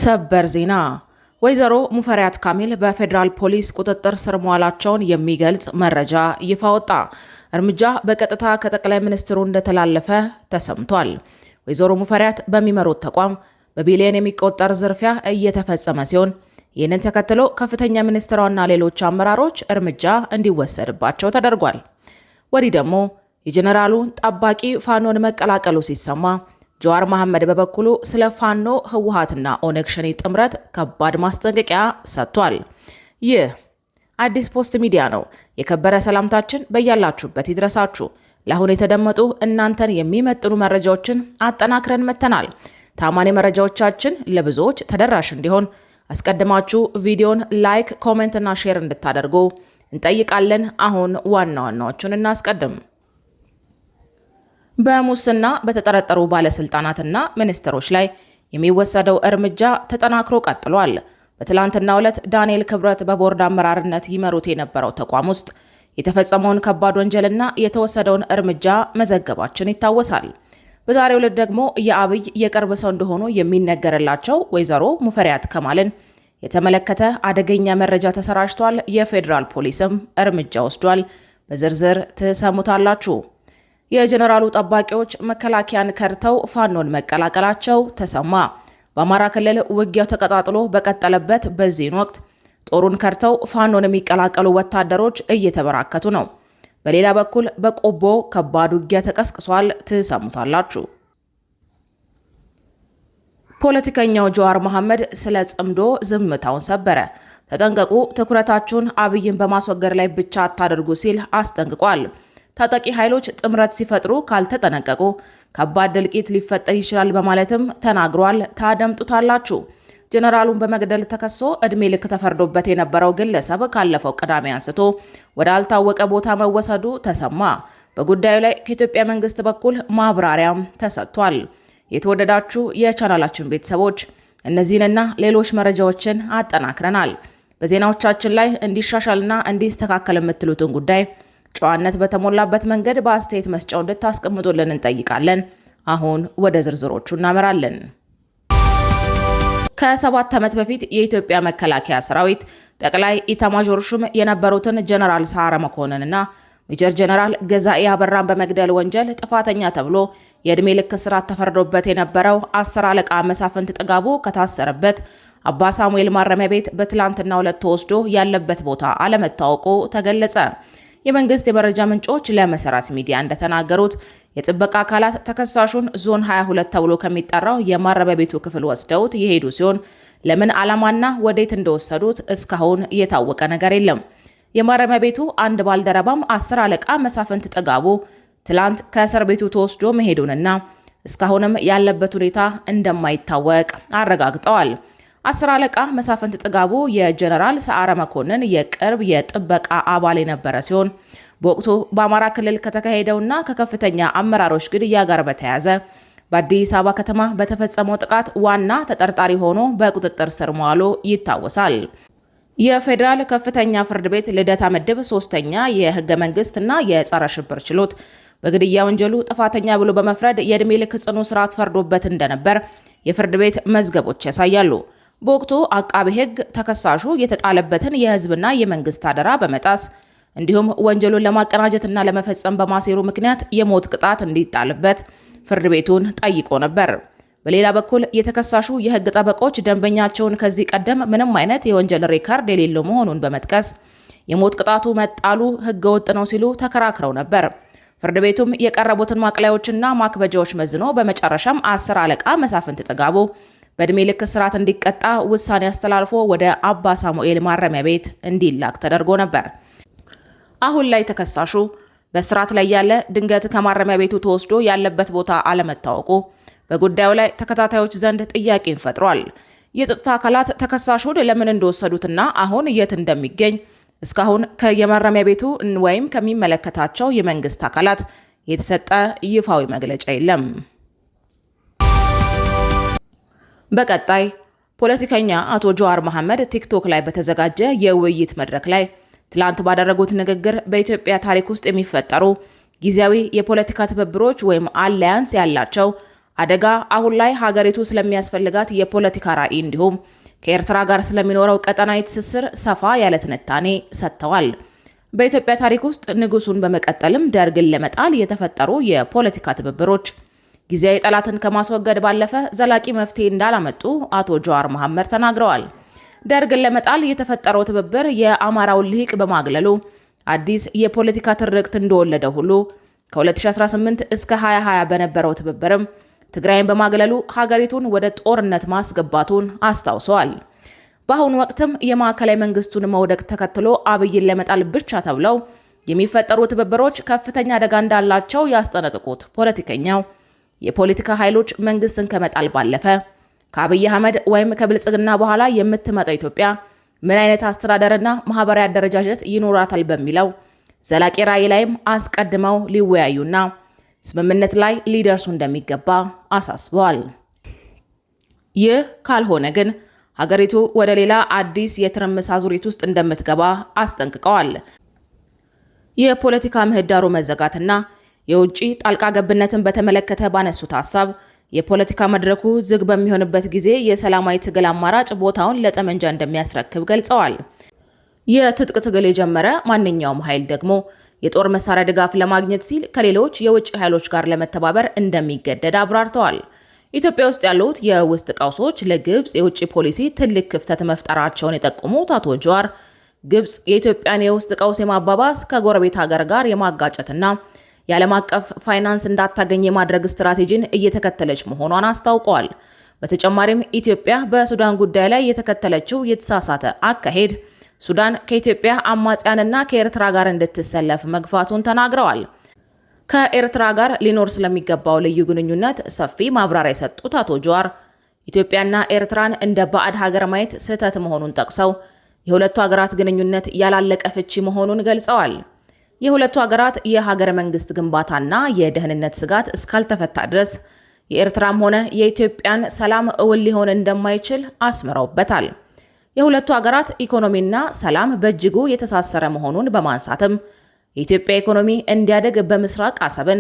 ሰበር ዜና ወይዘሮ ሙፈሪያት ካሚል በፌዴራል ፖሊስ ቁጥጥር ስር መዋላቸውን የሚገልጽ መረጃ ይፋ ወጣ። እርምጃ በቀጥታ ከጠቅላይ ሚኒስትሩ እንደተላለፈ ተሰምቷል። ወይዘሮ ሙፈሪያት በሚመሩት ተቋም በቢሊዮን የሚቆጠር ዝርፊያ እየተፈጸመ ሲሆን ይህንን ተከትሎ ከፍተኛ ሚኒስትሯና ሌሎች አመራሮች እርምጃ እንዲወሰድባቸው ተደርጓል። ወዲህ ደግሞ የጀነራሉ ጠባቂ ፋኖን መቀላቀሉ ሲሰማ ጀዋር መሐመድ በበኩሉ ስለ ፋኖ ህወሓትና ኦነግ ሸኔ ጥምረት ከባድ ማስጠንቀቂያ ሰጥቷል። ይህ አዲስ ፖስት ሚዲያ ነው። የከበረ ሰላምታችን በያላችሁበት ይድረሳችሁ። ለአሁን የተደመጡ እናንተን የሚመጥኑ መረጃዎችን አጠናክረን መተናል። ታማኝ መረጃዎቻችን ለብዙዎች ተደራሽ እንዲሆን አስቀድማችሁ ቪዲዮን ላይክ፣ ኮሜንት እና ሼር እንድታደርጉ እንጠይቃለን። አሁን ዋና ዋናዎቹን እናስቀድም። በሙስና በተጠረጠሩ ባለስልጣናትና ሚኒስትሮች ላይ የሚወሰደው እርምጃ ተጠናክሮ ቀጥሏል። በትላንትናው ዕለት ዳንኤል ክብረት በቦርድ አመራርነት ይመሩት የነበረው ተቋም ውስጥ የተፈጸመውን ከባድ ወንጀልና የተወሰደውን እርምጃ መዘገባችን ይታወሳል። በዛሬው ዕለት ደግሞ የአብይ የቅርብ ሰው እንደሆኑ የሚነገርላቸው ወይዘሮ ሙፈሪያት ከማልን የተመለከተ አደገኛ መረጃ ተሰራጭቷል። የፌዴራል ፖሊስም እርምጃ ወስዷል። በዝርዝር ትሰሙታላችሁ። የጀነራሉ ጠባቂዎች መከላከያን ከድተው ፋኖን መቀላቀላቸው ተሰማ። በአማራ ክልል ውጊያው ተቀጣጥሎ በቀጠለበት በዚህን ወቅት ጦሩን ከድተው ፋኖን የሚቀላቀሉ ወታደሮች እየተበራከቱ ነው። በሌላ በኩል በቆቦ ከባድ ውጊያ ተቀስቅሷል። ትሰሙታላችሁ። ፖለቲከኛው ጀዋር መሐመድ ስለ ጽምዶ ዝምታውን ሰበረ። ተጠንቀቁ፣ ትኩረታችሁን አብይን በማስወገድ ላይ ብቻ አታድርጉ ሲል አስጠንቅቋል። ታጣቂ ኃይሎች ጥምረት ሲፈጥሩ ካልተጠነቀቁ ከባድ እልቂት ሊፈጠር ይችላል በማለትም ተናግሯል። ታደምጡታላችሁ። ጀነራሉን በመግደል ተከሶ እድሜ ልክ ተፈርዶበት የነበረው ግለሰብ ካለፈው ቅዳሜ አንስቶ ወደ አልታወቀ ቦታ መወሰዱ ተሰማ። በጉዳዩ ላይ ከኢትዮጵያ መንግስት በኩል ማብራሪያም ተሰጥቷል። የተወደዳችሁ የቻናላችን ቤተሰቦች እነዚህንና ሌሎች መረጃዎችን አጠናክረናል። በዜናዎቻችን ላይ እንዲሻሻልና እንዲስተካከል የምትሉትን ጉዳይ ጨዋነት በተሞላበት መንገድ በአስተያየት መስጫው እንድታስቀምጡልን እንጠይቃለን። አሁን ወደ ዝርዝሮቹ እናመራለን። ከ7 ዓመት በፊት የኢትዮጵያ መከላከያ ሰራዊት ጠቅላይ ኢታማዦር ሹም የነበሩትን ጀነራል ሰዓረ መኮንንና ሜጀር ጀነራል ገዛኢ አበራን በመግደል ወንጀል ጥፋተኛ ተብሎ የዕድሜ ልክ እስራት ተፈርዶበት የነበረው 10 አለቃ መሳፍንት ጥጋቡ ከታሰረበት አባ ሳሙኤል ማረሚያ ቤት በትላንትናው ዕለት ተወስዶ ያለበት ቦታ አለመታወቁ ተገለጸ። የመንግስት የመረጃ ምንጮች ለመሰረት ሚዲያ እንደተናገሩት የጥበቃ አካላት ተከሳሹን ዞን 22 ተብሎ ከሚጠራው የማረሚያ ቤቱ ክፍል ወስደውት የሄዱ ሲሆን ለምን ዓላማና ወዴት እንደወሰዱት እስካሁን የታወቀ ነገር የለም። የማረሚያ ቤቱ አንድ ባልደረባም 10 አለቃ መሳፍንት ጥጋቡ ትላንት ከእስር ቤቱ ተወስዶ መሄዱንና እስካሁንም ያለበት ሁኔታ እንደማይታወቅ አረጋግጠዋል። 10 አለቃ መሳፍንት ጥጋቡ የጀነራል ሰዓረ መኮንን የቅርብ የጥበቃ አባል የነበረ ሲሆን በወቅቱ በአማራ ክልል ከተካሄደውና ከከፍተኛ አመራሮች ግድያ ጋር በተያያዘ በአዲስ አበባ ከተማ በተፈጸመው ጥቃት ዋና ተጠርጣሪ ሆኖ በቁጥጥር ስር መዋሉ ይታወሳል። የፌዴራል ከፍተኛ ፍርድ ቤት ልደታ ምድብ 3ኛ የህገ መንግስትና የጸረ ሽብር ችሎት በግድያ ወንጀሉ ጥፋተኛ ብሎ በመፍረድ የዕድሜ ልክ ጽኑ እስራት ፈርዶበት እንደነበር የፍርድ ቤት መዝገቦች ያሳያሉ። በወቅቱ አቃቤ ሕግ ተከሳሹ የተጣለበትን የህዝብና የመንግስት አደራ በመጣስ እንዲሁም ወንጀሉን ለማቀናጀትና ለመፈጸም በማሴሩ ምክንያት የሞት ቅጣት እንዲጣልበት ፍርድ ቤቱን ጠይቆ ነበር። በሌላ በኩል የተከሳሹ የህግ ጠበቆች ደንበኛቸውን ከዚህ ቀደም ምንም አይነት የወንጀል ሬከርድ የሌለው መሆኑን በመጥቀስ የሞት ቅጣቱ መጣሉ ህገ ወጥ ነው ሲሉ ተከራክረው ነበር። ፍርድ ቤቱም የቀረቡትን ማቅለያዎችና ማክበጃዎች መዝኖ በመጨረሻም 10 አለቃ መሳፍንት ጥጋቡ በዕድሜ ልክ እስራት እንዲቀጣ ውሳኔ አስተላልፎ ወደ አባ ሳሙኤል ማረሚያ ቤት እንዲላክ ተደርጎ ነበር። አሁን ላይ ተከሳሹ በእስራት ላይ ያለ ድንገት ከማረሚያ ቤቱ ተወስዶ ያለበት ቦታ አለመታወቁ በጉዳዩ ላይ ተከታታዮች ዘንድ ጥያቄን ፈጥሯል። የጸጥታ አካላት ተከሳሹን ለምን እንደወሰዱትና አሁን የት እንደሚገኝ እስካሁን ከየማረሚያ ቤቱ ወይም ከሚመለከታቸው የመንግስት አካላት የተሰጠ ይፋዊ መግለጫ የለም። በቀጣይ ፖለቲከኛ አቶ ጀዋር መሐመድ ቲክቶክ ላይ በተዘጋጀ የውይይት መድረክ ላይ ትላንት ባደረጉት ንግግር በኢትዮጵያ ታሪክ ውስጥ የሚፈጠሩ ጊዜያዊ የፖለቲካ ትብብሮች ወይም አላያንስ ያላቸው አደጋ አሁን ላይ ሀገሪቱ ስለሚያስፈልጋት የፖለቲካ ራዕይ እንዲሁም ከኤርትራ ጋር ስለሚኖረው ቀጠናዊ ትስስር ሰፋ ያለ ትንታኔ ሰጥተዋል። በኢትዮጵያ ታሪክ ውስጥ ንጉሱን በመቀጠልም ደርግን ለመጣል የተፈጠሩ የፖለቲካ ትብብሮች ጊዜያዊ ጠላትን ከማስወገድ ባለፈ ዘላቂ መፍትሄ እንዳላመጡ አቶ ጀዋር መሐመድ ተናግረዋል። ደርግን ለመጣል የተፈጠረው ትብብር የአማራውን ልሂቅ በማግለሉ አዲስ የፖለቲካ ትርክት እንደወለደ ሁሉ ከ2018 እስከ 2020 በነበረው ትብብርም ትግራይን በማግለሉ ሀገሪቱን ወደ ጦርነት ማስገባቱን አስታውሰዋል። በአሁኑ ወቅትም የማዕከላዊ መንግስቱን መውደቅ ተከትሎ አብይን ለመጣል ብቻ ተብለው የሚፈጠሩ ትብብሮች ከፍተኛ አደጋ እንዳላቸው ያስጠነቅቁት ፖለቲከኛው የፖለቲካ ኃይሎች መንግስትን ከመጣል ባለፈ ከአብይ አህመድ ወይም ከብልጽግና በኋላ የምትመጣው ኢትዮጵያ ምን አይነት አስተዳደርና ማህበራዊ አደረጃጀት ይኖራታል በሚለው ዘላቂ ራዕይ ላይም አስቀድመው ሊወያዩና ስምምነት ላይ ሊደርሱ እንደሚገባ አሳስበዋል። ይህ ካልሆነ ግን ሀገሪቱ ወደ ሌላ አዲስ የትርምስ አዙሪት ውስጥ እንደምትገባ አስጠንቅቀዋል። የፖለቲካ ምህዳሩ መዘጋትና የውጭ ጣልቃ ገብነትን በተመለከተ ባነሱት ሀሳብ የፖለቲካ መድረኩ ዝግ በሚሆንበት ጊዜ የሰላማዊ ትግል አማራጭ ቦታውን ለጠመንጃ እንደሚያስረክብ ገልጸዋል። የትጥቅ ትግል የጀመረ ማንኛውም ኃይል ደግሞ የጦር መሳሪያ ድጋፍ ለማግኘት ሲል ከሌሎች የውጭ ኃይሎች ጋር ለመተባበር እንደሚገደድ አብራርተዋል። ኢትዮጵያ ውስጥ ያሉት የውስጥ ቀውሶች ለግብጽ የውጭ ፖሊሲ ትልቅ ክፍተት መፍጠራቸውን የጠቆሙት አቶ ጀዋር ግብጽ የኢትዮጵያን የውስጥ ቀውስ የማባባስ ከጎረቤት ሀገር ጋር የማጋጨትና የዓለም አቀፍ ፋይናንስ እንዳታገኝ የማድረግ ስትራቴጂን እየተከተለች መሆኗን አስታውቀዋል። በተጨማሪም ኢትዮጵያ በሱዳን ጉዳይ ላይ የተከተለችው የተሳሳተ አካሄድ ሱዳን ከኢትዮጵያ አማጽያንና ከኤርትራ ጋር እንድትሰለፍ መግፋቱን ተናግረዋል። ከኤርትራ ጋር ሊኖር ስለሚገባው ልዩ ግንኙነት ሰፊ ማብራሪያ የሰጡት አቶ ጀዋር ኢትዮጵያና ኤርትራን እንደ ባዕድ ሀገር ማየት ስህተት መሆኑን ጠቅሰው የሁለቱ ሀገራት ግንኙነት ያላለቀ ፍቺ መሆኑን ገልጸዋል። የሁለቱ ሀገራት የሀገረ መንግስት ግንባታና የደህንነት ስጋት እስካልተፈታ ድረስ የኤርትራም ሆነ የኢትዮጵያን ሰላም እውን ሊሆን እንደማይችል አስምረውበታል። የሁለቱ ሀገራት ኢኮኖሚና ሰላም በእጅጉ የተሳሰረ መሆኑን በማንሳትም የኢትዮጵያ ኢኮኖሚ እንዲያደግ በምስራቅ አሰብን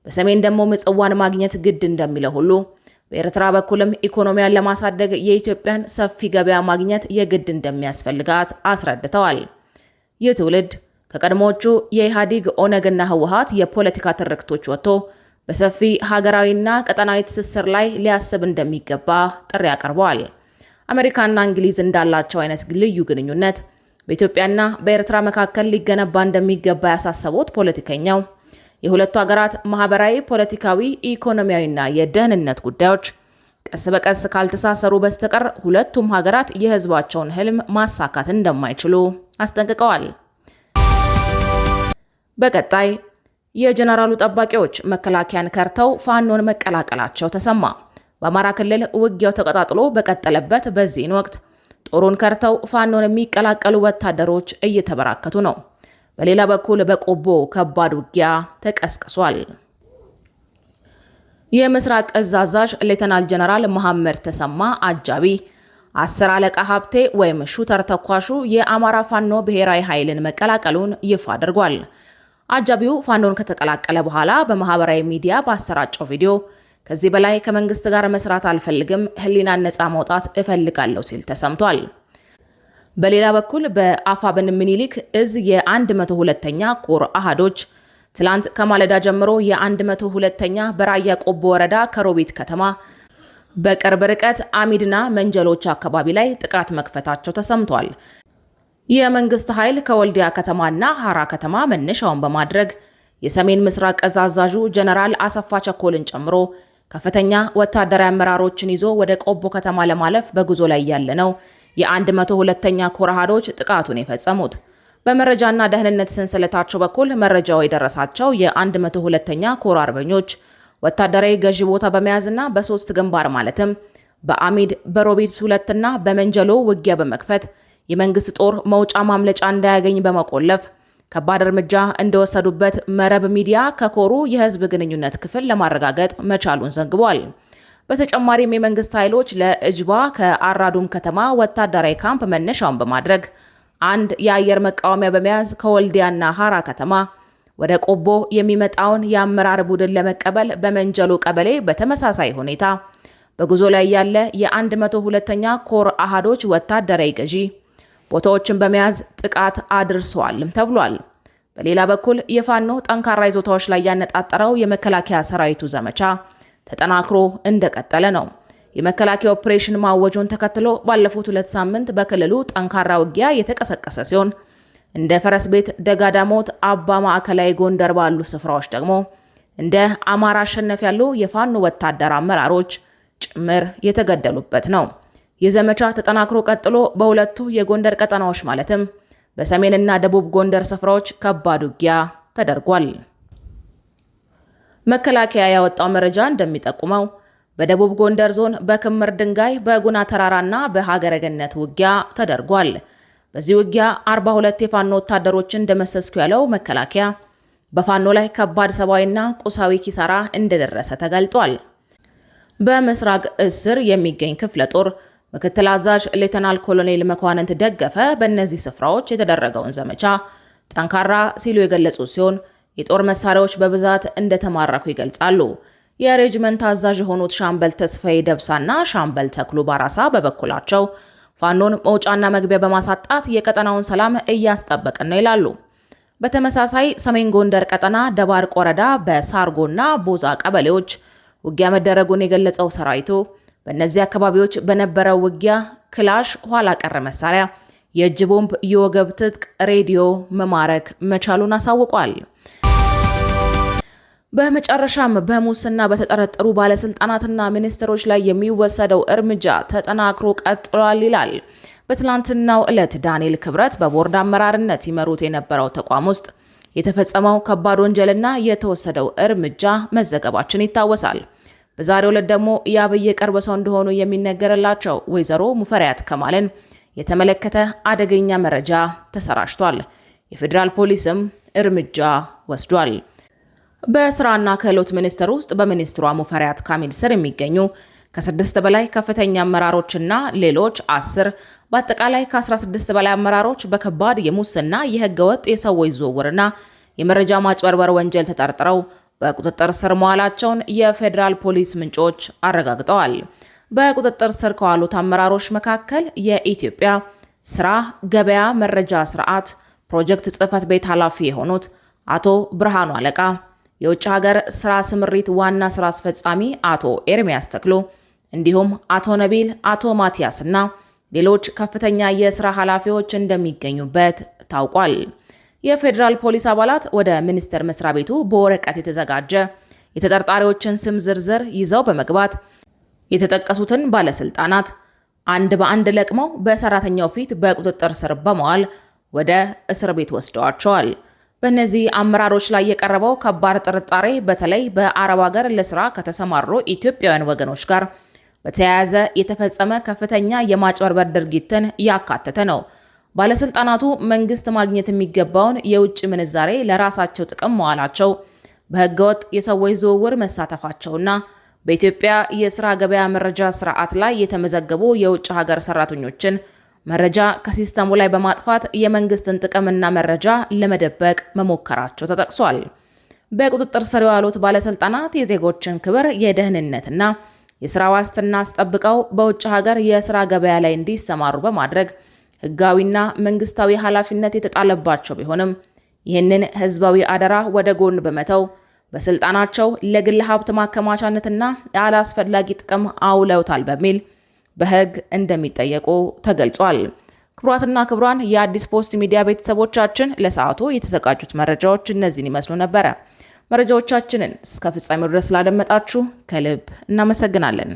በሰሜን ደግሞ ምጽዋን ማግኘት ግድ እንደሚለው ሁሉ በኤርትራ በኩልም ኢኮኖሚያን ለማሳደግ የኢትዮጵያን ሰፊ ገበያ ማግኘት የግድ እንደሚያስፈልጋት አስረድተዋል። ይህ ትውልድ ከቀድሞዎቹ የኢህአዴግ ኦነግና ህወሓት የፖለቲካ ትርክቶች ወጥቶ በሰፊ ሀገራዊና ቀጠናዊ ትስስር ላይ ሊያስብ እንደሚገባ ጥሪ አቅርበዋል። አሜሪካና እንግሊዝ እንዳላቸው አይነት ልዩ ግንኙነት በኢትዮጵያና በኤርትራ መካከል ሊገነባ እንደሚገባ ያሳሰቡት ፖለቲከኛው የሁለቱ ሀገራት ማህበራዊ፣ ፖለቲካዊ፣ ኢኮኖሚያዊና የደህንነት ጉዳዮች ቀስ በቀስ ካልተሳሰሩ በስተቀር ሁለቱም ሀገራት የህዝባቸውን ህልም ማሳካት እንደማይችሉ አስጠንቅቀዋል። በቀጣይ የጀነራሉ ጠባቂዎች መከላከያን ከርተው ፋኖን መቀላቀላቸው ተሰማ። በአማራ ክልል ውጊያው ተቀጣጥሎ በቀጠለበት በዚህን ወቅት ጦሩን ከርተው ፋኖን የሚቀላቀሉ ወታደሮች እየተበራከቱ ነው። በሌላ በኩል በቆቦ ከባድ ውጊያ ተቀስቅሷል። የምስራቅ እዝ አዛዥ ሌተናል ጀነራል መሐመድ ተሰማ አጃቢ 10 አለቃ ሀብቴ ወይም ሹተር ተኳሹ የአማራ ፋኖ ብሔራዊ ኃይልን መቀላቀሉን ይፋ አድርጓል። አጃቢው ፋኖን ከተቀላቀለ በኋላ በማህበራዊ ሚዲያ ባሰራጨው ቪዲዮ ከዚህ በላይ ከመንግስት ጋር መስራት አልፈልግም፣ ህሊናን ነፃ ማውጣት እፈልጋለሁ ሲል ተሰምቷል። በሌላ በኩል በአፋብን ምኒልክ እዝ የ102ኛ ኮር አሃዶች ትላንት ከማለዳ ጀምሮ የ102ኛ በራያ ቆቦ ወረዳ ከሮቢት ከተማ በቅርብ ርቀት አሚድና መንጀሎች አካባቢ ላይ ጥቃት መክፈታቸው ተሰምቷል። የመንግስት ኃይል ከወልዲያ ከተማና ሐራ ከተማ መነሻውን በማድረግ የሰሜን ምስራቅ እዝ አዛዡ ጀነራል አሰፋ ቸኮልን ጨምሮ ከፍተኛ ወታደራዊ አመራሮችን ይዞ ወደ ቆቦ ከተማ ለማለፍ በጉዞ ላይ ያለ ነው የ102ኛ ኮር አሃዶች ጥቃቱን የፈጸሙት። በመረጃና ደህንነት ሰንሰለታቸው በኩል መረጃው የደረሳቸው የ102ኛ ኮር አርበኞች ወታደራዊ ገዢ ቦታ በመያዝና በሶስት ግንባር ማለትም በአሚድ፣ በሮቢት 2 እና በመንጀሎ ውጊያ በመክፈት የመንግስት ጦር መውጫ ማምለጫ እንዳያገኝ በመቆለፍ ከባድ እርምጃ እንደወሰዱበት መረብ ሚዲያ ከኮሩ የህዝብ ግንኙነት ክፍል ለማረጋገጥ መቻሉን ዘግቧል። በተጨማሪም የመንግስት ኃይሎች ለእጅባ ከአራዱም ከተማ ወታደራዊ ካምፕ መነሻውን በማድረግ አንድ የአየር መቃወሚያ በመያዝ ከወልዲያና ሐራ ከተማ ወደ ቆቦ የሚመጣውን የአመራር ቡድን ለመቀበል በመንጀሎ ቀበሌ በተመሳሳይ ሁኔታ በጉዞ ላይ ያለ የ102ኛ ኮር አሃዶች ወታደራዊ ገዢ ቦታዎችን በመያዝ ጥቃት አድርሰዋልም ተብሏል። በሌላ በኩል የፋኖ ጠንካራ ይዞታዎች ላይ ያነጣጠረው የመከላከያ ሰራዊቱ ዘመቻ ተጠናክሮ እንደቀጠለ ነው። የመከላከያ ኦፕሬሽን ማወጁን ተከትሎ ባለፉት 2 ሳምንት በክልሉ ጠንካራ ውጊያ የተቀሰቀሰ ሲሆን እንደ ፈረስ ቤት፣ ደጋዳሞት፣ አባ ማዕከላዊ ጎንደር ባሉ ስፍራዎች ደግሞ እንደ አማራ አሸነፍ ያሉ የፋኖ ወታደር አመራሮች ጭምር የተገደሉበት ነው። የዘመቻ ተጠናክሮ ቀጥሎ በሁለቱ የጎንደር ቀጠናዎች ማለትም በሰሜንና ደቡብ ጎንደር ስፍራዎች ከባድ ውጊያ ተደርጓል። መከላከያ ያወጣው መረጃ እንደሚጠቁመው በደቡብ ጎንደር ዞን በክምር ድንጋይ፣ በጉና ተራራና በሀገረ ገነት ውጊያ ተደርጓል። በዚህ ውጊያ 42 የፋኖ ወታደሮችን እንደመሰስኩ ያለው መከላከያ በፋኖ ላይ ከባድ ሰብአዊና ቁሳዊ ኪሳራ እንደደረሰ ተገልጧል። በምስራቅ እስር የሚገኝ ክፍለ ጦር ምክትል አዛዥ ሌተናል ኮሎኔል መኳንንት ደገፈ በእነዚህ ስፍራዎች የተደረገውን ዘመቻ ጠንካራ ሲሉ የገለጹ ሲሆን የጦር መሳሪያዎች በብዛት እንደተማረኩ ይገልጻሉ። የሬጅመንት አዛዥ የሆኑት ሻምበል ተስፋዬ ደብሳና ሻምበል ተክሉ ባራሳ በበኩላቸው ፋኖን መውጫና መግቢያ በማሳጣት የቀጠናውን ሰላም እያስጠበቅን ነው ይላሉ። በተመሳሳይ ሰሜን ጎንደር ቀጠና ደባርቅ ወረዳ በሳርጎና ቦዛ ቀበሌዎች ውጊያ መደረጉን የገለጸው ሰራዊቱ በእነዚህ አካባቢዎች በነበረው ውጊያ ክላሽ፣ ኋላ ቀር መሳሪያ፣ የእጅ ቦምብ፣ የወገብ ትጥቅ፣ ሬዲዮ መማረክ መቻሉን አሳውቋል። በመጨረሻም በሙስና በተጠረጠሩ ባለስልጣናትና ሚኒስትሮች ላይ የሚወሰደው እርምጃ ተጠናክሮ ቀጥሏል ይላል። በትላንትናው ዕለት ዳንኤል ክብረት በቦርድ አመራርነት ይመሩት የነበረው ተቋም ውስጥ የተፈጸመው ከባድ ወንጀልና የተወሰደው እርምጃ መዘገባችን ይታወሳል። በዛሬው ዕለት ደግሞ የአብይ ቅርብ ሰው እንደሆኑ የሚነገርላቸው ወይዘሮ ሙፈሪያት ከማልን የተመለከተ አደገኛ መረጃ ተሰራጭቷል። የፌዴራል ፖሊስም እርምጃ ወስዷል። በስራና ክህሎት ሚኒስቴር ውስጥ በሚኒስትሯ ሙፈሪያት ካሚል ስር የሚገኙ ከ6 በላይ ከፍተኛ አመራሮችና ሌሎች 10 በአጠቃላይ ከ16 በላይ አመራሮች በከባድ የሙስና የህገወጥ የሰዎች ዝውውርና የመረጃ ማጭበርበር ወንጀል ተጠርጥረው በቁጥጥር ስር መዋላቸውን የፌዴራል ፖሊስ ምንጮች አረጋግጠዋል። በቁጥጥር ስር ከዋሉት አመራሮች መካከል የኢትዮጵያ ስራ ገበያ መረጃ ስርዓት ፕሮጀክት ጽህፈት ቤት ኃላፊ የሆኑት አቶ ብርሃኑ አለቃ፣ የውጭ ሀገር ስራ ስምሪት ዋና ስራ አስፈጻሚ አቶ ኤርሚያስ ተክሎ እንዲሁም አቶ ነቢል፣ አቶ ማቲያስ እና ሌሎች ከፍተኛ የስራ ኃላፊዎች እንደሚገኙበት ታውቋል። የፌዴራል ፖሊስ አባላት ወደ ሚኒስቴር መስሪያ ቤቱ በወረቀት የተዘጋጀ የተጠርጣሪዎችን ስም ዝርዝር ይዘው በመግባት የተጠቀሱትን ባለስልጣናት አንድ በአንድ ለቅመው በሰራተኛው ፊት በቁጥጥር ስር በመዋል ወደ እስር ቤት ወስደዋቸዋል። በእነዚህ አመራሮች ላይ የቀረበው ከባድ ጥርጣሬ በተለይ በአረብ ሀገር ለስራ ከተሰማሩ ኢትዮጵያውያን ወገኖች ጋር በተያያዘ የተፈጸመ ከፍተኛ የማጭበርበር ድርጊትን ያካተተ ነው። ባለስልጣናቱ መንግስት ማግኘት የሚገባውን የውጭ ምንዛሬ ለራሳቸው ጥቅም መዋላቸው፣ በህገወጥ የሰዎች ዝውውር መሳተፋቸውና በኢትዮጵያ የስራ ገበያ መረጃ ስርዓት ላይ የተመዘገቡ የውጭ ሀገር ሰራተኞችን መረጃ ከሲስተሙ ላይ በማጥፋት የመንግስትን ጥቅምና መረጃ ለመደበቅ መሞከራቸው ተጠቅሷል። በቁጥጥር ስር የዋሉት ባለስልጣናት የዜጎችን ክብር፣ የደህንነትና የስራ ዋስትና አስጠብቀው በውጭ ሀገር የስራ ገበያ ላይ እንዲሰማሩ በማድረግ ህጋዊና መንግስታዊ ኃላፊነት የተጣለባቸው ቢሆንም ይህንን ህዝባዊ አደራ ወደ ጎን በመተው በስልጣናቸው ለግል ሀብት ማከማቻነትና ያላስፈላጊ ጥቅም አውለውታል በሚል በህግ እንደሚጠየቁ ተገልጿል። ክቡራትና ክቡራን የአዲስ ፖስት ሚዲያ ቤተሰቦቻችን ለሰዓቱ የተዘጋጁት መረጃዎች እነዚህን ይመስሉ ነበረ። መረጃዎቻችንን እስከ ፍጻሜው ድረስ ስላደመጣችሁ ከልብ እናመሰግናለን።